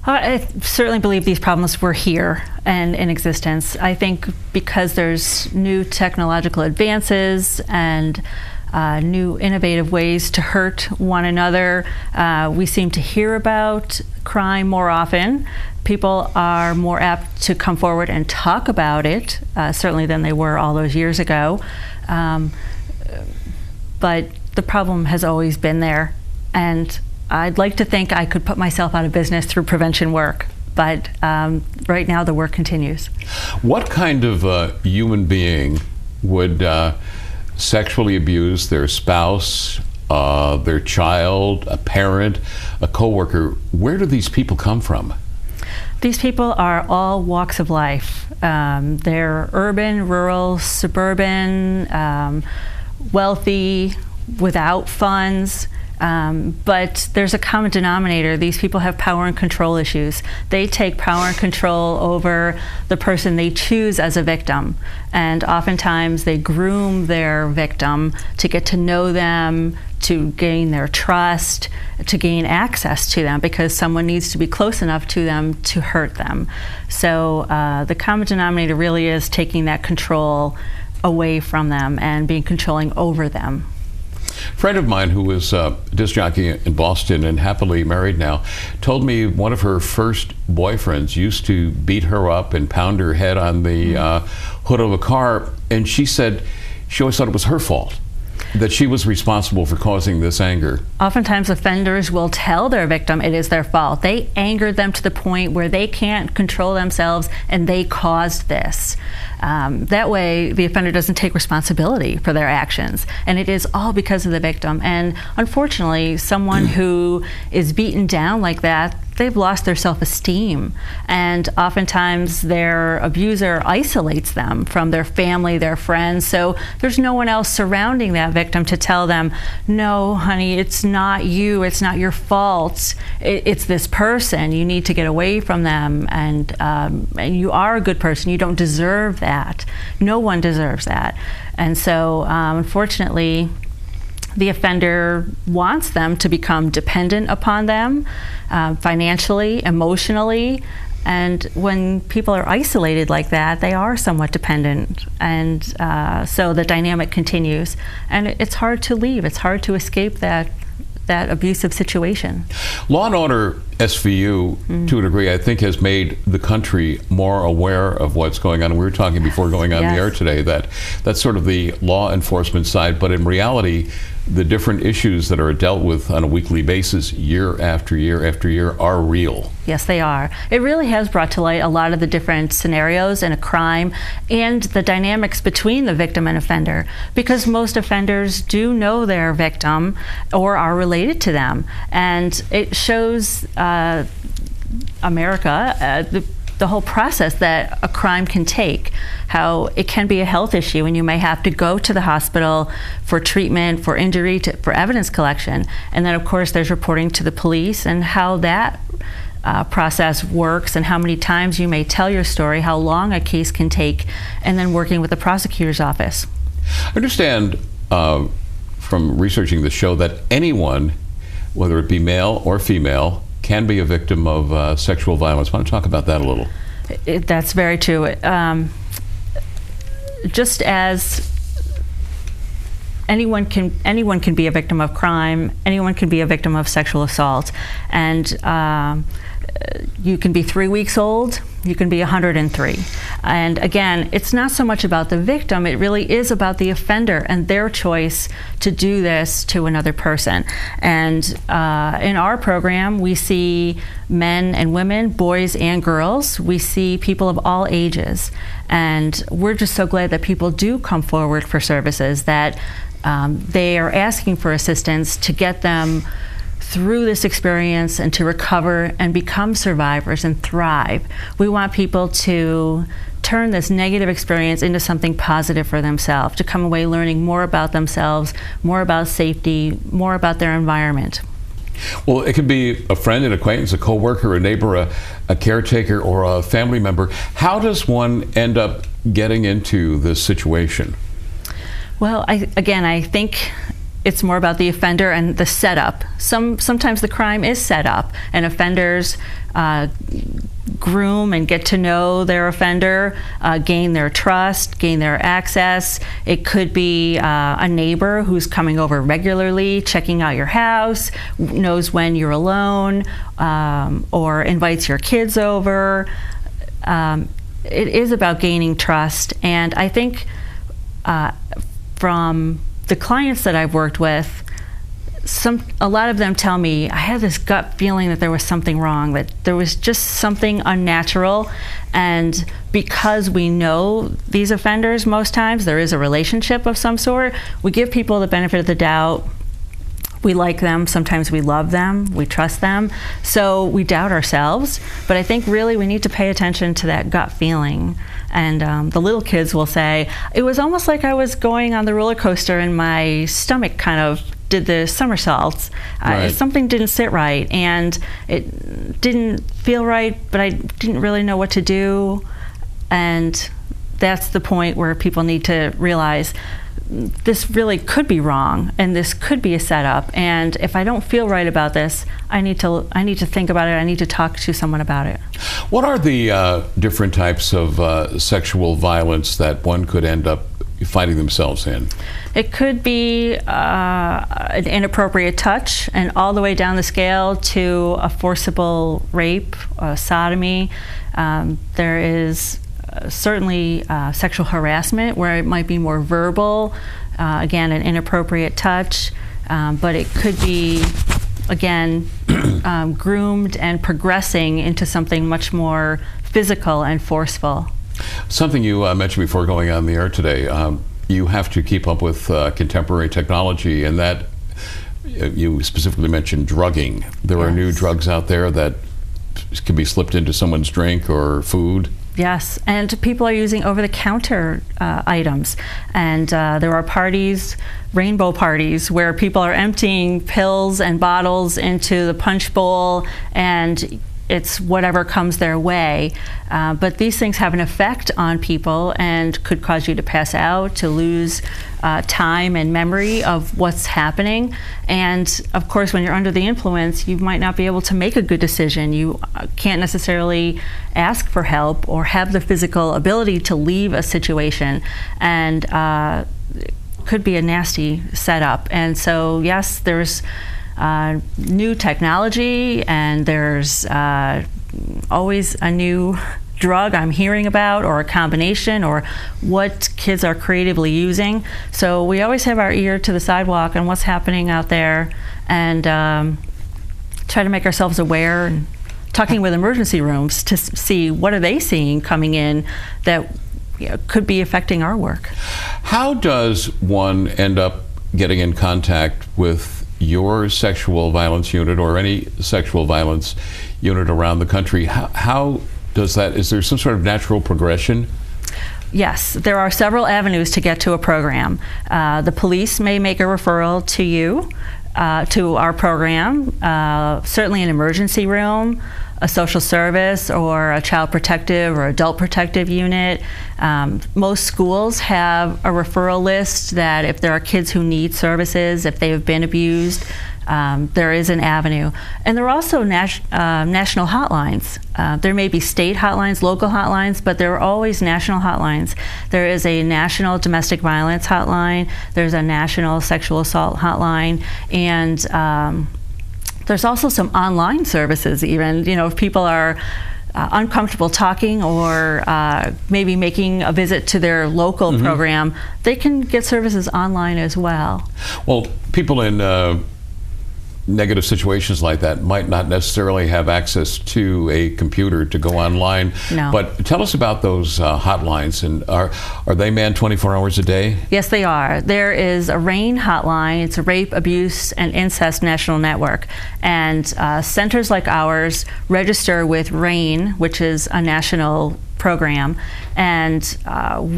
I certainly believe these problems were here and in existence. I think because there's new technological advances and new innovative ways to hurt one another, we seem to hear about crime more often. People are more apt to come forward and talk about it, certainly than they were all those years ago. But the problem has always been there, and I'd like to think I could put myself out of business through prevention work, but right now the work continues. What kind of human being would sexually abuse their spouse, their child, a parent, a coworker? Where do these people come from? These people are all walks of life. They're urban, rural, suburban, wealthy, without funds. But there's a common denominator. These people have power and control issues. They take power and control over the person they choose as a victim. And oftentimes they groom their victim to get to know them, to gain their trust, to gain access to them, because someone needs to be close enough to them to hurt them. So the common denominator really is taking that control away from them and being controlling over them. A friend of mine who was a disc jockey in Boston and happily married now told me one of her first boyfriends used to beat her up and pound her head on the hood of a car, and she said she always thought it was her fault, that she was responsible for causing this anger. Oftentimes offenders will tell their victim it is their fault. They angered them to the point where they can't control themselves and they caused this. That way the offender doesn't take responsibility for their actions, and it is all because of the victim. And unfortunately, someone who is beaten down like that, they've lost their self-esteem, and oftentimes their abuser isolates them from their family, their friends, so there's no one else surrounding that victim to tell them, no honey, it's not you, it's not your fault, it's this person, you need to get away from them, and you are a good person, you don't deserve that, no one deserves that. And so unfortunately the offender wants them to become dependent upon them, financially, emotionally, and when people are isolated like that, they are somewhat dependent, and so the dynamic continues, and it's hard to leave, it's hard to escape that abusive situation. Law and Order SVU, to a degree, I think has made the country more aware of what's going on. We were talking before going on the air today that that's sort of the law enforcement side, but in reality, the different issues that are dealt with on a weekly basis, year after year after year, are real. Yes, they are. It really has brought to light a lot of the different scenarios in a crime and the dynamics between the victim and offender, because most offenders do know their victim or are related to them, and it shows America the whole process that a crime can take, how it can be a health issue and you may have to go to the hospital for treatment, for injury, for evidence collection, and then of course there's reporting to the police and how that process works and how many times you may tell your story, how long a case can take, and then working with the prosecutor's office. I understand from researching the show that anyone, whether it be male or female, can be a victim of sexual violence. I want to talk about that a little. That's very true. Just as anyone can be a victim of crime, anyone can be a victim of sexual assault, and you can be 3 weeks old, you can be 103. And again, it's not so much about the victim, it really is about the offender and their choice to do this to another person. And in our program, we see men and women, boys and girls. We see people of all ages. And we're just so glad that people do come forward for services, that they are asking for assistance to get them through this experience and to recover and become survivors and thrive. We want people to turn this negative experience into something positive for themselves, to come away learning more about themselves, more about safety, more about their environment. Well, it could be a friend, an acquaintance, a coworker, a neighbor, a caretaker, or a family member. How does one end up getting into this situation? Well, I think it's more about the offender and the setup. Sometimes the crime is set up, and offenders groom and get to know their offender, gain their trust, gain their access. It could be a neighbor who's coming over regularly, checking out your house, knows when you're alone, or invites your kids over. It is about gaining trust, and I think from the clients that I've worked with, a lot of them tell me, I had this gut feeling that there was something wrong, that there was just something unnatural. And because we know these offenders most times, there is a relationship of some sort, we give people the benefit of the doubt. We like them, sometimes we love them, we trust them, so we doubt ourselves. But I think really we need to pay attention to that gut feeling. And the little kids will say, it was almost like I was going on the roller coaster and my stomach kind of did the somersaults. Right. Something didn't sit right, and it didn't feel right, but I didn't really know what to do. And that's the point where people need to realize this really could be wrong, and this could be a setup. And if I don't feel right about this, I need to think about it. I need to talk to someone about it. What are the different types of sexual violence that one could end up finding themselves in? It could be an inappropriate touch, and all the way down the scale to a forcible rape, sodomy. There is certainly sexual harassment, where it might be more verbal, again, an inappropriate touch, but it could be, again, groomed and progressing into something much more physical and forceful. Something you mentioned before going on the air today, you have to keep up with contemporary technology, and that you specifically mentioned drugging. There are new drugs out there that can be slipped into someone's drink or food. Yes, and people are using over-the-counter items, and there are parties, rainbow parties, where people are emptying pills and bottles into the punch bowl, and it's whatever comes their way. But these things have an effect on people and could cause you to pass out, to lose time and memory of what's happening. And of course, when you're under the influence, you might not be able to make a good decision. You can't necessarily ask for help or have the physical ability to leave a situation. And it could be a nasty setup. And so, yes, there's new technology, and there's always a new drug I'm hearing about, or a combination, or what kids are creatively using. So we always have our ear to the sidewalk on what's happening out there, and try to make ourselves aware, and talking with emergency rooms to see what are they seeing coming in that could be affecting our work. How does one end up getting in contact with your sexual violence unit or any sexual violence unit around the country? How does that, is there some sort of natural progression? Yes, there are several avenues to get to a program. The police may make a referral to you, to our program, certainly an emergency room, a social service, or a child protective or adult protective unit. Most schools have a referral list that if there are kids who need services, if they have been abused, there is an avenue. And there are also national hotlines. There may be state hotlines, local hotlines, but there are always national hotlines. There is a national domestic violence hotline, there's a national sexual assault hotline, and there's also some online services even. You know, if people are uncomfortable talking, or maybe making a visit to their local program, they can get services online as well. Well, people in negative situations like that might not necessarily have access to a computer to go online. No. But tell us about those hotlines, and are they manned 24 hours a day? Yes, they are. There is a RAIN hotline. It's a Rape, Abuse, and Incest National Network. And centers like ours register with RAIN, which is a national program, and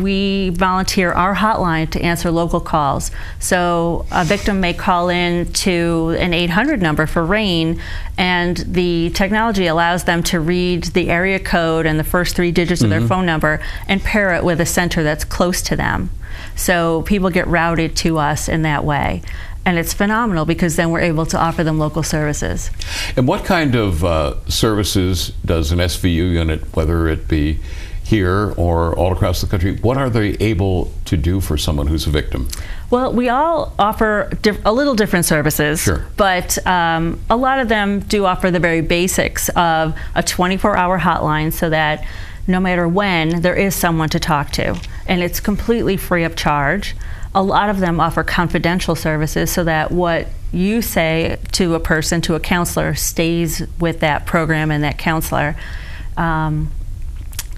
we volunteer our hotline to answer local calls. So a victim may call in to an 800 number for RAIN, and the technology allows them to read the area code and the first 3 digits of their phone number and pair it with a center that's close to them. So people get routed to us in that way. And it's phenomenal because then we're able to offer them local services. And what kind of services does an SVU unit, whether it be here or all across the country, what are they able to do for someone who's a victim? Well, we all offer a little different services, sure, but a lot of them do offer the very basics of a 24-hour hotline so that no matter when, there is someone to talk to. And it's completely free of charge. A lot of them offer confidential services so that what you say to a person, to a counselor, stays with that program and that counselor.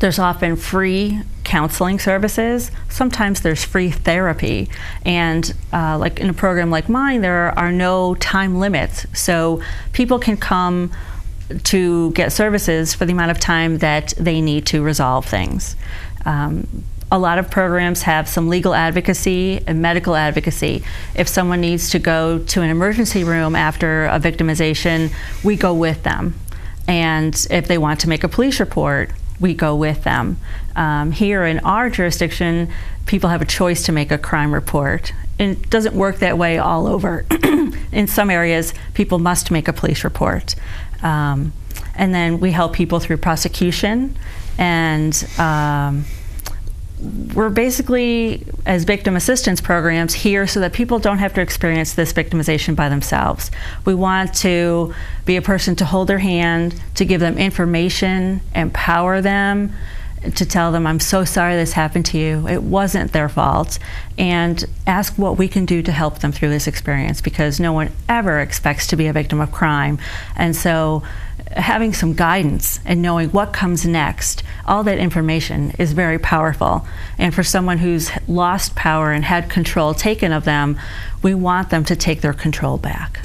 There's often free counseling services. Sometimes there's free therapy. And like in a program like mine, there are no time limits. So people can come to get services for the amount of time that they need to resolve things. A lot of programs have some legal advocacy and medical advocacy. If someone needs to go to an emergency room after a victimization, we go with them. And if they want to make a police report, we go with them. Here in our jurisdiction, people have a choice to make a crime report. And it doesn't work that way all over. In some areas, people must make a police report. And then we help people through prosecution, and we're basically, as victim assistance programs, here so that people don't have to experience this victimization by themselves. We want to be a person to hold their hand, to give them information, empower them, to tell them, I'm so sorry this happened to you. It wasn't their fault. And ask what we can do to help them through this experience, because no one ever expects to be a victim of crime. And so having some guidance and knowing what comes next, all that information is very powerful. And for someone who's lost power and had control taken of them, we want them to take their control back.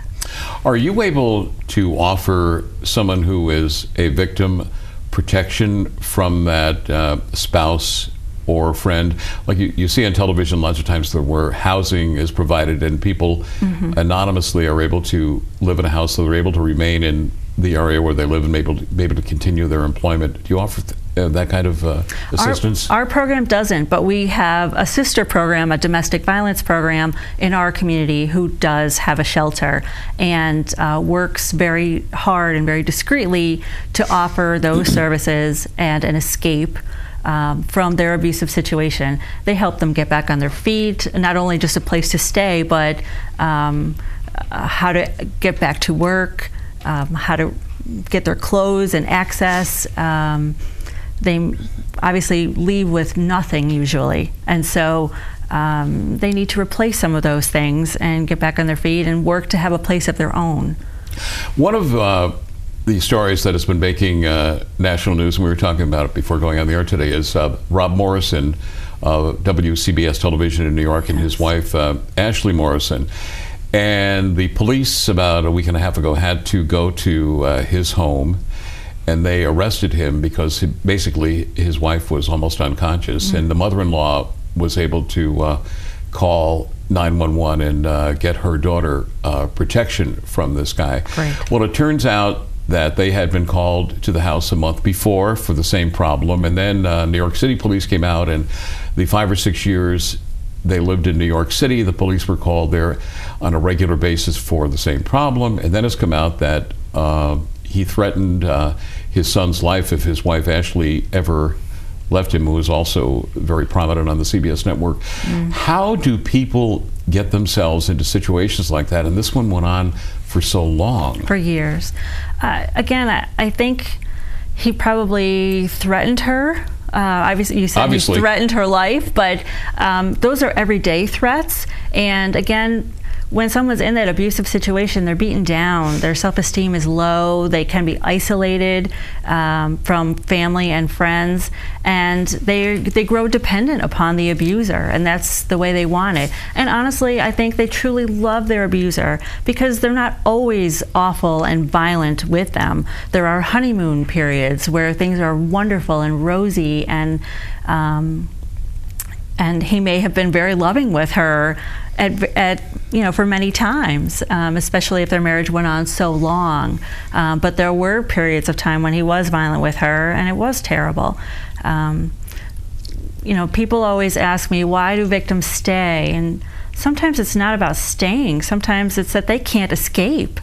Are you able to offer someone who is a victim protection from that spouse or friend? Like you see on television lots of times where housing is provided and people anonymously are able to live in a house, so they're able to remain in the area where they live and be able to continue their employment. Do you offer that kind of assistance? Our program doesn't, but we have a sister program, a domestic violence program in our community, who does have a shelter and works very hard and very discreetly to offer those services and an escape from their abusive situation. They help them get back on their feet, not only just a place to stay, but how to get back to work, how to get their clothes and access. They obviously leave with nothing usually, and so they need to replace some of those things and get back on their feet and work to have a place of their own. One of the stories that has been making national news, and we were talking about it before going on the air today, is Rob Morrison of WCBS Television in New York, and his wife Ashley Morrison. And the police about a week and a half ago had to go to his home, and they arrested him because basically his wife was almost unconscious, and the mother-in-law was able to call 911 and get her daughter protection from this guy. Great. Well, it turns out that they had been called to the house a month before for the same problem, and then New York City police came out, and the 5 or 6 years they lived in New York City, the police were called there on a regular basis for the same problem, and then it's come out that he threatened his son's life if his wife Ashley ever left him, who was also very prominent on the CBS network. How do people get themselves into situations like that? And this one went on for so long. For years. Again, I think he probably threatened her. Obviously, you said he threatened her life, but those are everyday threats. And again, when someone's in that abusive situation, they're beaten down, their self-esteem is low, they can be isolated from family and friends, and they grow dependent upon the abuser, and that's the way they want it. And honestly, I think they truly love their abuser because they're not always awful and violent with them. There are honeymoon periods where things are wonderful and rosy, and he may have been very loving with her for many times, especially if their marriage went on so long. But there were periods of time when he was violent with her, and it was terrible. people always ask me, why do victims stay? And sometimes it's not about staying. Sometimes it's that they can't escape.